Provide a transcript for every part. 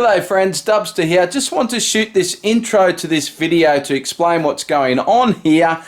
G'day friends, Dubster here. Just want to shoot this intro to this video to explain what's going on here.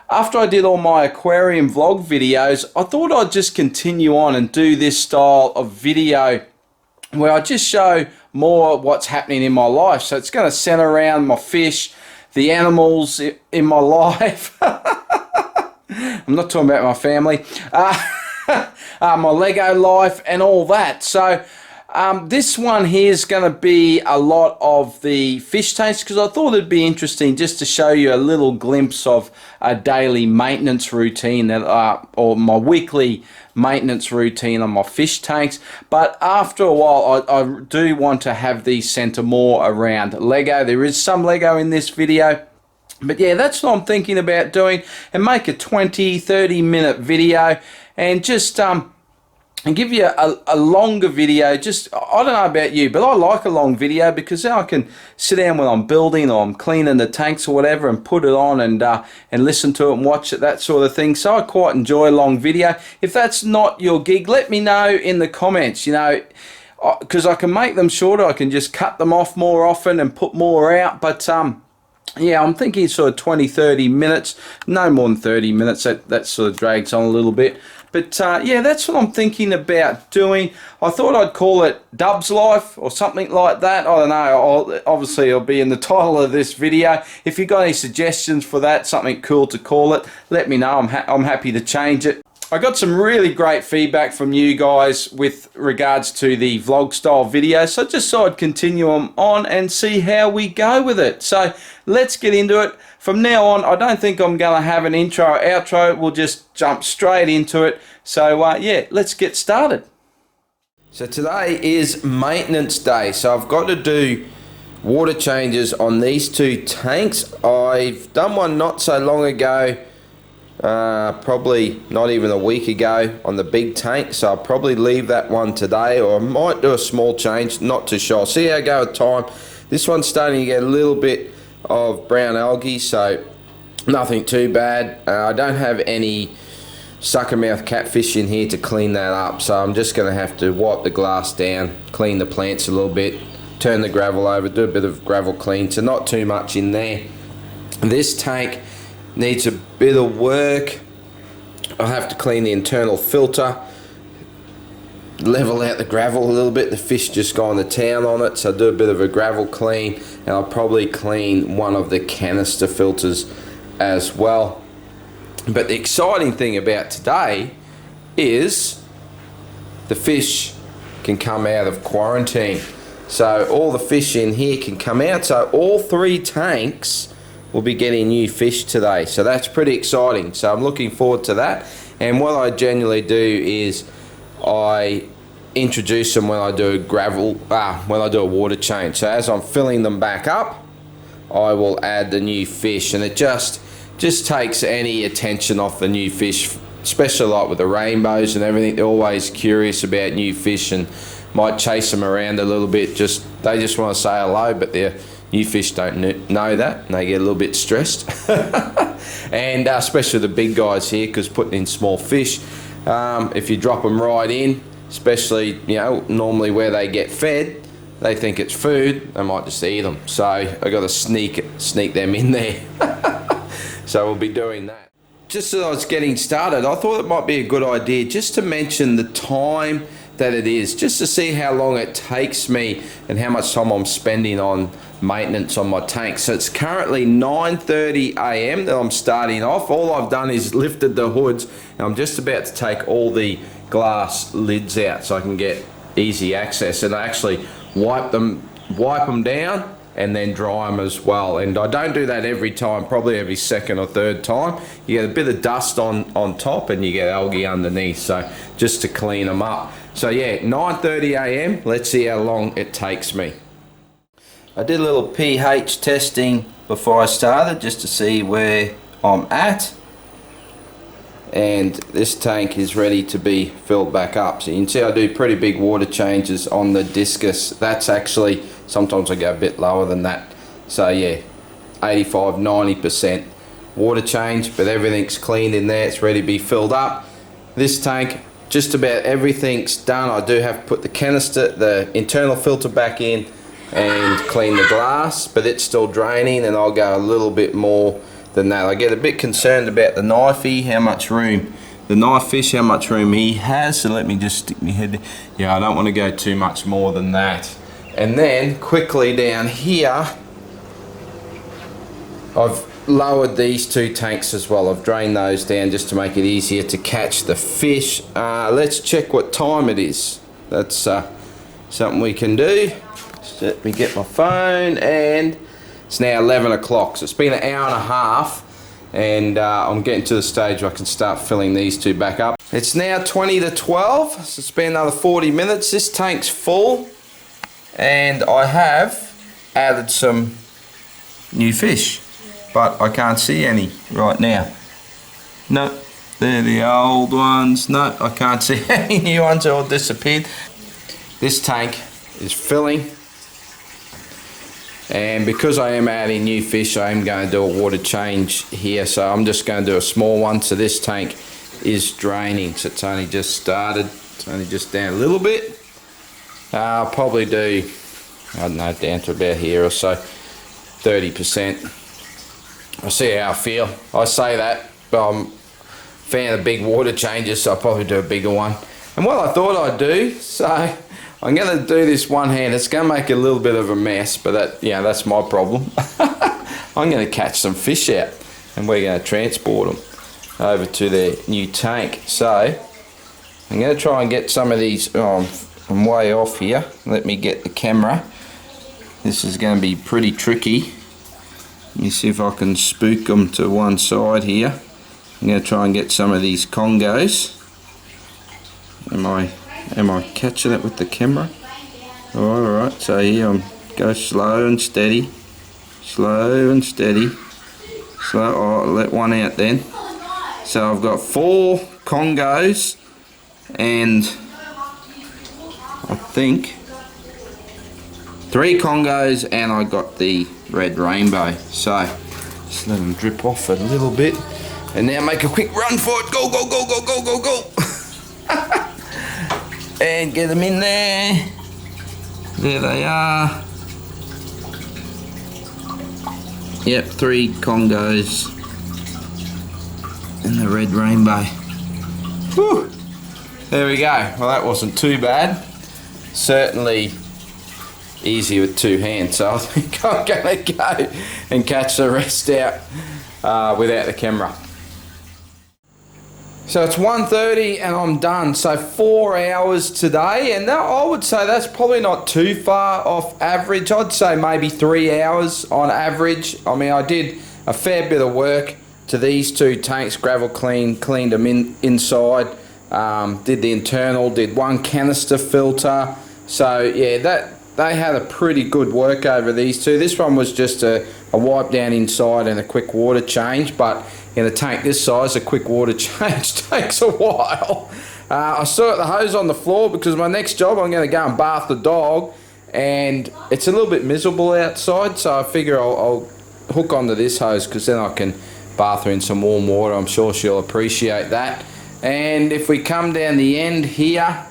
After I did all my aquarium vlog videos, I thought I'd just continue on and do this style of video where I just show more what's happening in my life. So it's going to center around my fish, the animals in my life. I'm not talking about my family. My Lego life and all that. So this one here is going to be a lot of the fish tanks, because I thought it'd be interesting just to show you a little glimpse of a daily maintenance routine that or my weekly maintenance routine on my fish tanks. But after a while I do want to have these center more around Lego. There is some Lego in this video, but yeah, that's what I'm thinking about doing, and make a 20-30 minute video and just and give you a longer video. Just, I don't know about you, but I like a long video because then I can sit down when I'm building or I'm cleaning the tanks or whatever and put it on and listen to it and watch it, that sort of thing. So I quite enjoy a long video. If that's not your gig, let me know in the comments, you know, because I can make them shorter. I can just cut them off more often and put more out. But yeah, I'm thinking sort of 20-30 minutes, no more than 30 minutes. That sort of drags on a little bit. But yeah, that's what I'm thinking about doing. I thought I'd call it Dublife or something like that. I don't know. Obviously, it'll be in the title of this video. If you've got any suggestions for that, something cool to call it, let me know. I'm happy to change it. I got some really great feedback from you guys with regards to the vlog style videos, so I just thought I'd continue them on and see how we go with it. So let's get into it. From now on, I don't think I'm going to have an intro or outro. We'll just jump straight into it. So yeah, let's get started. So today is maintenance day, so I've got to do water changes on these two tanks. I've done one not so long ago, probably not even a week ago, on the big tank, so I'll probably leave that one today, or I might do a small change, not too sure. I'll see how I go with time. This one's starting to get a little bit of brown algae, so nothing too bad. I don't have any sucker mouth catfish in here to clean that up, so I'm just going to have to wipe the glass down, clean the plants a little bit, turn the gravel over, do a bit of gravel clean, so not too much in there. This tank needs a bit of work. I'll have to clean the internal filter, level out the gravel a little bit. The fish just gone to town on it, so I'll do a bit of a gravel clean, and I'll probably clean one of the canister filters as well. But the exciting thing about today is the fish can come out of quarantine. So all the fish in here can come out, so all three tanks will be getting new fish today, so that's pretty exciting. So I'm looking forward to that. And what I generally do is I introduce them when I do a water change. So as I'm filling them back up, I will add the new fish, and it just takes any attention off the new fish, especially like with the rainbows and everything. They're always curious about new fish and might chase them around a little bit. They just want to say hello, but they're new fish don't know that, and they get a little bit stressed. And especially the big guys here, because putting in small fish, if you drop them right in, especially, you know, normally where they get fed, they think it's food, they might just eat them. So I got to sneak them in there. So we'll be doing that. Just as I was getting started, I thought it might be a good idea just to mention the time that it is, just to see how long it takes me and how much time I'm spending on maintenance on my tank. So it's currently 9:30 a.m. that I'm starting off. All I've done is lifted the hoods, and I'm just about to take all the glass lids out so I can get easy access, and I actually wipe them down and then dry them as well. And I don't do that every time, probably every second or third time. You get a bit of dust on top and you get algae underneath, so just to clean them up. So yeah, 9:30 a.m. Let's see how long it takes me. I did a little pH testing before I started just to see where I'm at, and this tank is ready to be filled back up. So you can see I do pretty big water changes on the discus. That's actually, sometimes I go a bit lower than that. So yeah, 85-90% water change, but everything's cleaned in there. It's ready to be filled up. This tank just about everything's done. I do have to put the canister, the internal filter back in and clean the glass, but it's still draining, and I'll go a little bit more than that. I get a bit concerned about the knifey, how much room, the knife fish, how much room he has. So let me just stick my head there. Yeah, I don't want to go too much more than that. And then quickly down here, I've lowered these 2 tanks as well. I've drained those down just to make it easier to catch the fish. Let's check what time it is. That's something we can do. So let me get my phone, and it's now 11 o'clock. So it's been an hour and a half, and I'm getting to the stage where I can start filling these 2 back up. It's now 20 to 12, so it's been another 40 minutes. This tank's full, and I have added some new fish, but I can't see any right now. No, they're the old ones. No, I can't see any new ones. They're all disappeared. This tank is filling, and because I am adding new fish, I am going to do a water change here. So I'm just going to do a small one. So this tank is draining. So it's only just started. It's only just down a little bit. I'll probably do, I don't know, down to about here or so, 30%. I'll see how I feel. I say that, but I'm a fan of big water changes, so I'll probably do a bigger one. And what I thought I'd do, so I'm going to do this one hand. It's going to make a little bit of a mess, but that, yeah, that's my problem. I'm going to catch some fish out, and we're going to transport them over to their new tank. So I'm going to try and get some of these. Oh, I'm way off here. Let me get the camera. This is going to be pretty tricky. Let me see if I can spook them to one side here. I'm going to try and get some of these congos. Am I catching it with the camera? Alright, so here I'm go slow and steady. Slow and steady. Slow. Oh, I'll let one out then. So I've got 4 congos, and I think 3 congos, and I got the red rainbow. So just let them drip off a little bit, and now make a quick run for it. Go, go, go, go, go, go, go. And get them in there. There they are. Yep, 3 congos and the red rainbow. Whew. There we go. Well, that wasn't too bad. Certainly easy with 2 hands, so I think I'm going to go and catch the rest out without the camera. So it's 1:30 and I'm done. So 4 hours today, and I would say that's probably not too far off average. I'd say maybe 3 hours on average. I mean, I did a fair bit of work to these 2 tanks, gravel cleaned them inside, did the internal, did 1 canister filter. So yeah, they had a pretty good work over these 2. This one was just a wipe down inside and a quick water change, but in a tank this size, a quick water change takes a while. I still got the hose on the floor because my next job I'm going to go and bath the dog, and it's a little bit miserable outside, so I figure I'll hook onto this hose because then I can bath her in some warm water. I'm sure she'll appreciate that. And if we come down the end here,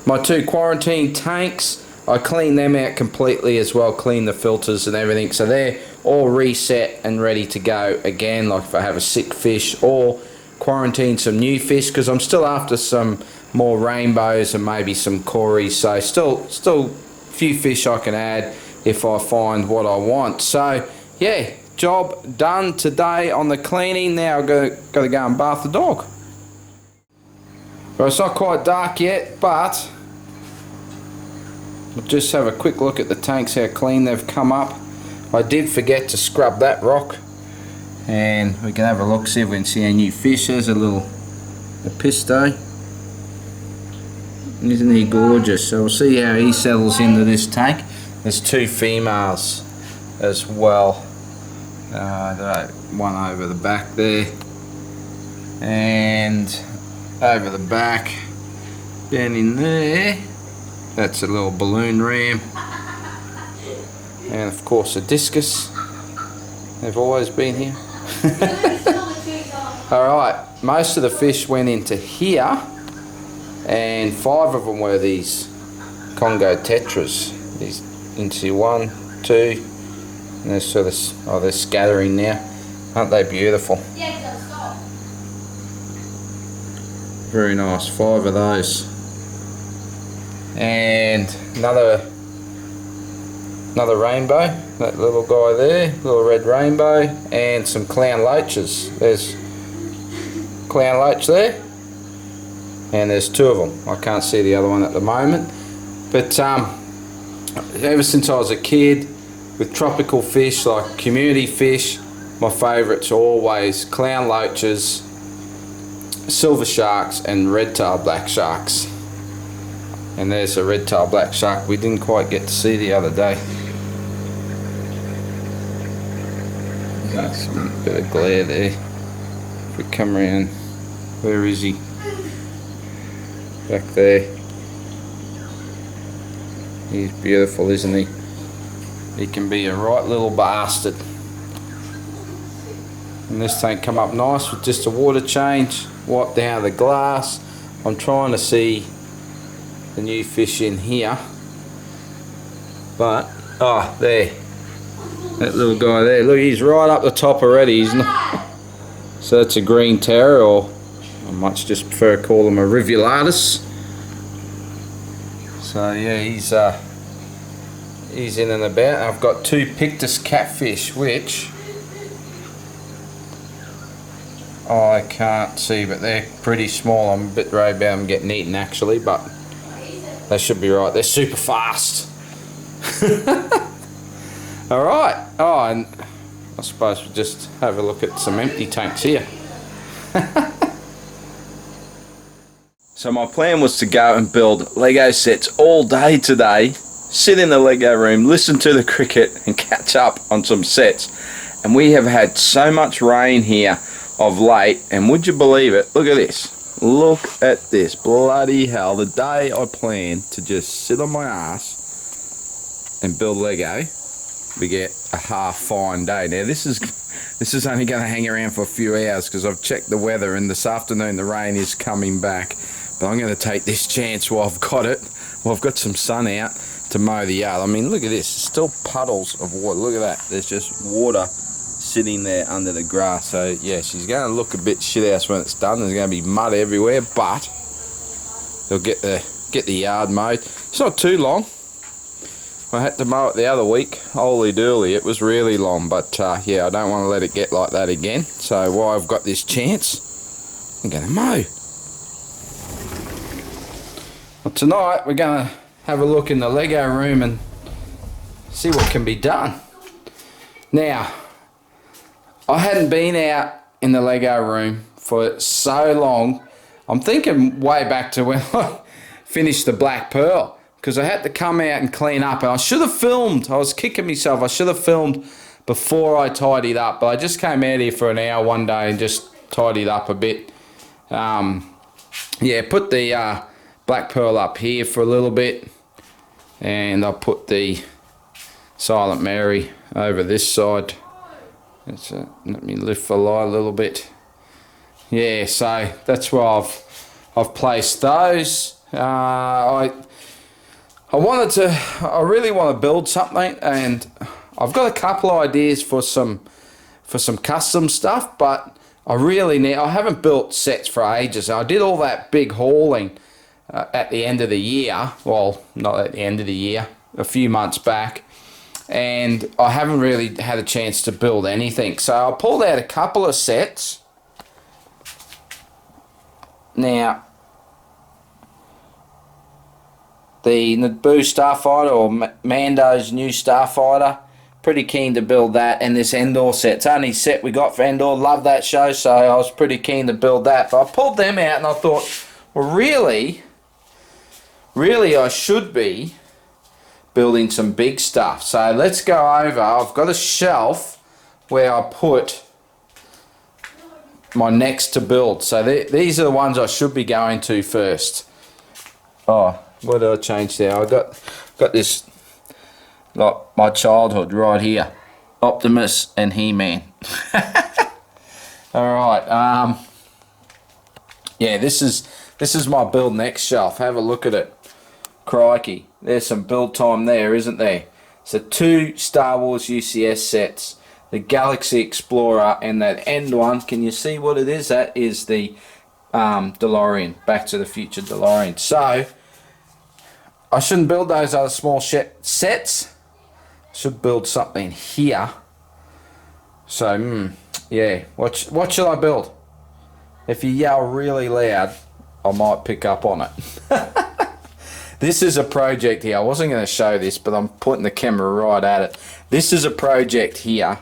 my 2 quarantine tanks, I clean them out completely as well, clean the filters and everything, so they're all reset and ready to go again, like if I have a sick fish or quarantine some new fish, because I'm still after some more rainbows and maybe some cories, so still a few fish I can add if I find what I want. So yeah, job done today on the cleaning. Now I've got to go and bath the dog. Well, it's not quite dark yet, but we'll just have a quick look at the tanks, how clean they've come up. I did forget to scrub that rock, and we can have a look, see if we can see any new fish. There's a little Episto. Isn't he gorgeous? So we'll see how he settles into this tank. There's 2 females as well. One over the back there, and over the back down in there, that's a little balloon ram, and of course a discus. They've always been here. Alright, most of the fish went into here, and 5 of them were these Congo tetras. These into 1, 2, and they're sort of, oh, they're scattering now. Aren't they beautiful? Very nice, 5 of those. And another rainbow, that little guy there, little red rainbow, and some clown loaches. There's clown loach there, and there's 2 of them. I can't see the other one at the moment, but ever since I was a kid, with tropical fish like community fish, my favourites are always clown loaches, silver sharks, and red-tailed black sharks. And there's a red-tailed black shark we didn't quite get to see the other day. That's a bit of glare there. If we come around, where is he? Back there. He's beautiful, isn't he? He can be a right little bastard. And this tank come up nice with just a water change, wipe down the glass. I'm trying to see the new fish in here, but oh, there, that little guy there, look, he's right up the top already. He's not, so that's a green terror, or I might just prefer to call him a rivulatus. So yeah, he's in and about. I've got 2 pictus catfish, which I can't see, but they're pretty small. I'm a bit worried about them getting eaten actually, but they should be right. They're super fast. Alright. Oh, and I suppose we'll just have a look at some empty tanks here. So my plan was to go and build Lego sets all day today, sit in the Lego room, listen to the cricket and catch up on some sets. And we have had so much rain here of late, and would you believe it, look at this. Look at this, bloody hell. The day I planned to just sit on my ass and build Lego, we get a half fine day. Now this is only going to hang around for a few hours because I've checked the weather, and this afternoon the rain is coming back. But I'm going to take this chance while I've got it, while I've got some sun out, to mow the yard. I mean, look at this, still puddles of water. Look at that, there's just water sitting there under the grass. So yeah, she's going to look a bit shithouse when it's done. There's going to be mud everywhere, but they'll get the yard mowed. It's not too long. I had to mow it the other week. Holy dooly, it was really long, but yeah, I don't want to let it get like that again. So while I've got this chance, I'm going to mow. Well, tonight we're going to have a look in the Lego room and see what can be done. Now, I hadn't been out in the Lego room for so long. I'm thinking way back to when I finished the Black Pearl, because I had to come out and clean up, and I should have filmed. I was kicking myself. I should have filmed before I tidied up, but I just came out here for an hour one day and just tidied up a bit. Yeah, put the Black Pearl up here for a little bit, and I'll put the Silent Mary over this side. Let me lift the light a little bit. Yeah, so that's where I've placed those. I really want to build something, and I've got a couple of ideas for some custom stuff, but I haven't built sets for ages. I did all that big hauling at the end of the year. Well, not at the end of the year, a few months back. And I haven't really had a chance to build anything. So I pulled out a couple of sets. Now, the Naboo Starfighter, or Mando's new Starfighter, pretty keen to build that. And this Endor set, it's the only set we got for Endor. Love that show, so I was pretty keen to build that. But I pulled them out and I thought, well, really I should be building some big stuff. So let's go over. I've got a shelf where I put my next to build. So these are the ones I should be going to first. Oh, what did I change there? I got this, like my childhood right here, Optimus and He-Man. All right. Yeah, this is my build next shelf. Have a look at it. Crikey, there's some build time there, isn't there? So 2 Star Wars UCS sets, the Galaxy Explorer, and that end one. Can you see what it is? That is the DeLorean, Back to the Future DeLorean. So I shouldn't build those other small sets. I should build something here. So yeah, what should I build? If you yell really loud, I might pick up on it. This is a project here. I wasn't going to show this, but I'm putting the camera right at it. This is a project here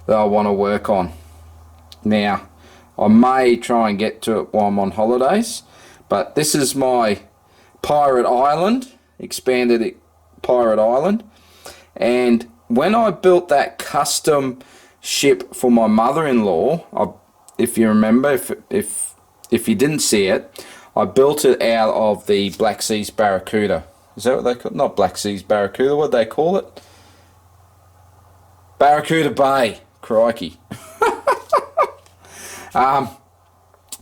that I want to work on. Now, I may try and get to it while I'm on holidays, but this is my Pirate Island, expanded Pirate Island. And when I built that custom ship for my mother-in-law, if you remember, if you didn't see it, I built it out of the Black Seas Barracuda. Is that what they call it? Not Black Seas Barracuda, what do they call it? Barracuda Bay. Crikey.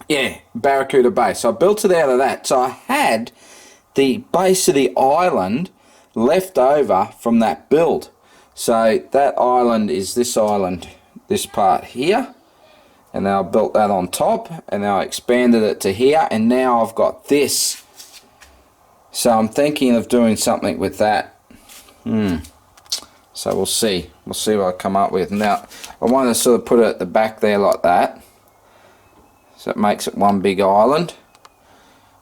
Yeah, Barracuda Bay. So I built it out of that. So I had the base of the island left over from that build. So that island is this island, this part here. And then I built that on top, and then I expanded it to here, and now I've got this. So I'm thinking of doing something with that. So we'll see what I come up with. Now I want to sort of put it at the back there like that, so it makes it one big island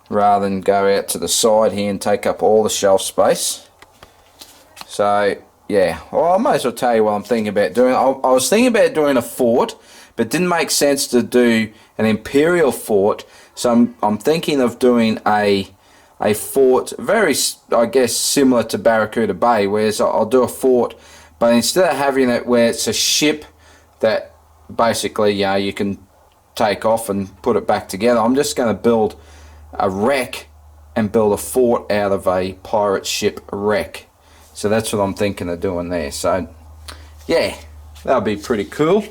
rather than go out to the side here and take up all the shelf space. So yeah, well, I might as well tell you what I'm thinking about doing. I was thinking about doing a fort, but it didn't make sense to do an Imperial fort, so I'm thinking of doing a fort very, I guess, similar to Barracuda Bay, whereas I'll do a fort, but instead of having it where it's a ship that basically, you know, you can take off and put it back together, I'm just going to build a wreck and build a fort out of a pirate ship wreck. So that's what I'm thinking of doing there. So yeah, that'll be pretty cool.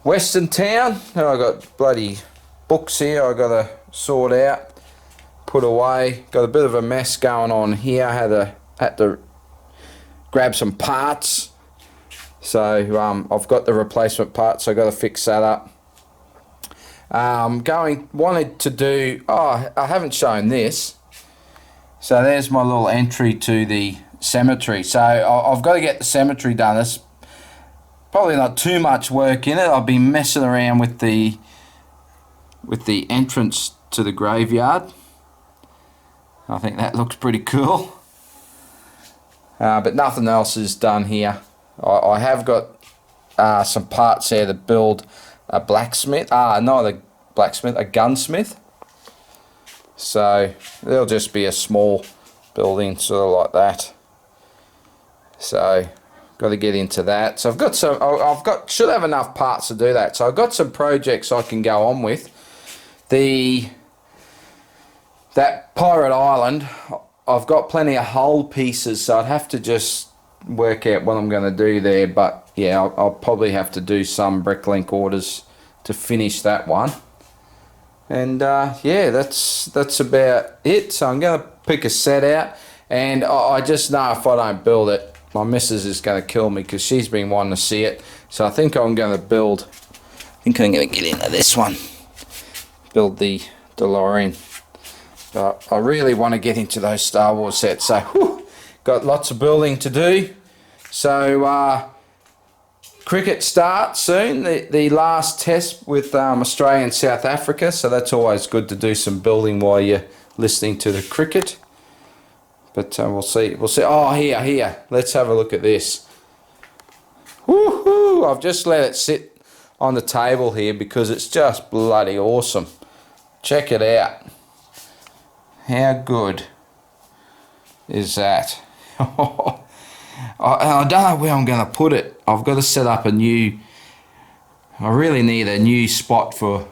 Western Town, now I got bloody books here I got to sort out, put away. Got a bit of a mess going on here. I had to grab some parts. So I've got the replacement parts, so I got to fix that up. Wanted to do, I haven't shown this. So there's my little entry to the cemetery. So I've got to get the cemetery done. There's probably not too much work in it. I'll be messing around with the entrance to the graveyard. I think that looks pretty cool. But nothing else is done here. I have got some parts there to build a blacksmith. Not a blacksmith, a gunsmith. So there'll just be a small building sort of like that. So got to get into that. So I've got some. Should have enough parts to do that. So I've got some projects I can go on with. That Pirate Island, I've got plenty of hull pieces, so I'd have to just work out what I'm going to do there. But yeah, I'll probably have to do some bricklink orders to finish that one. And yeah, that's about it. So I'm going to pick a set out, and I just know if I don't build it, my missus is going to kill me because she's been wanting to see it. So I think I'm going to build. I think I'm going to get into this one. Build the DeLorean. But I really want to get into those Star Wars sets. So got lots of building to do. So cricket starts soon. The last test with Australia and South Africa. So that's always good to do some building while you're listening to the cricket. But we'll see. Oh, here. Let's have a look at this. Woohoo! I've just let it sit on the table here because it's just bloody awesome. Check it out. How good is that? I don't know where I'm going to put it. I've got to set up a new... I really need a new spot for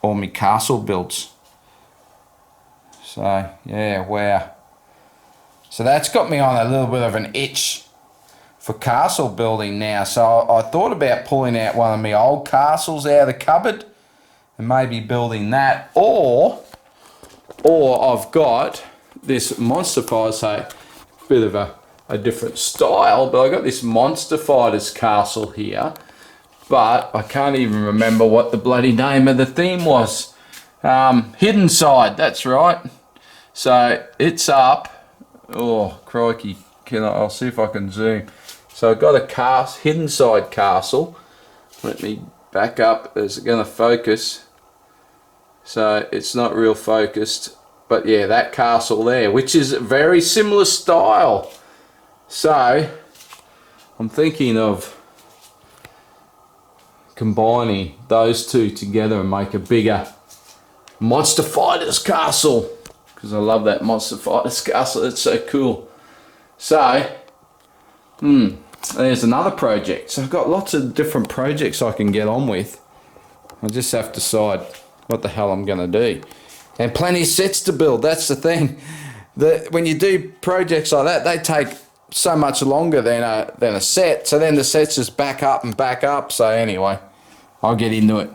all my castle builds. So, yeah, wow. So that's got me on a little bit of an itch for castle building now. So I thought about pulling out one of my old castles out of the cupboard and maybe building that, or I've got this monster fighter, so bit of a different style, but I got this monster fighters castle here, but I can't even remember what the bloody name of the theme was. Hidden Side, that's right. So it's up. Oh crikey, I'll see if I can zoom. So I've got a Hidden Side castle. Let me back up. Is it going to focus? So it's not real focused, but yeah, that castle there, which is a very similar style. So I'm thinking of combining those two together and make a bigger Monster Fighters castle, because I love that Monster Fighters castle. It's so cool. So there's another project. So I've got lots of different projects I can get on with. I just have to decide what the hell I'm gonna do, and plenty of sets to build. That's the thing. When you do projects like that, they take so much longer than a set. So then the sets just back up and back up. So anyway, I'll get into it.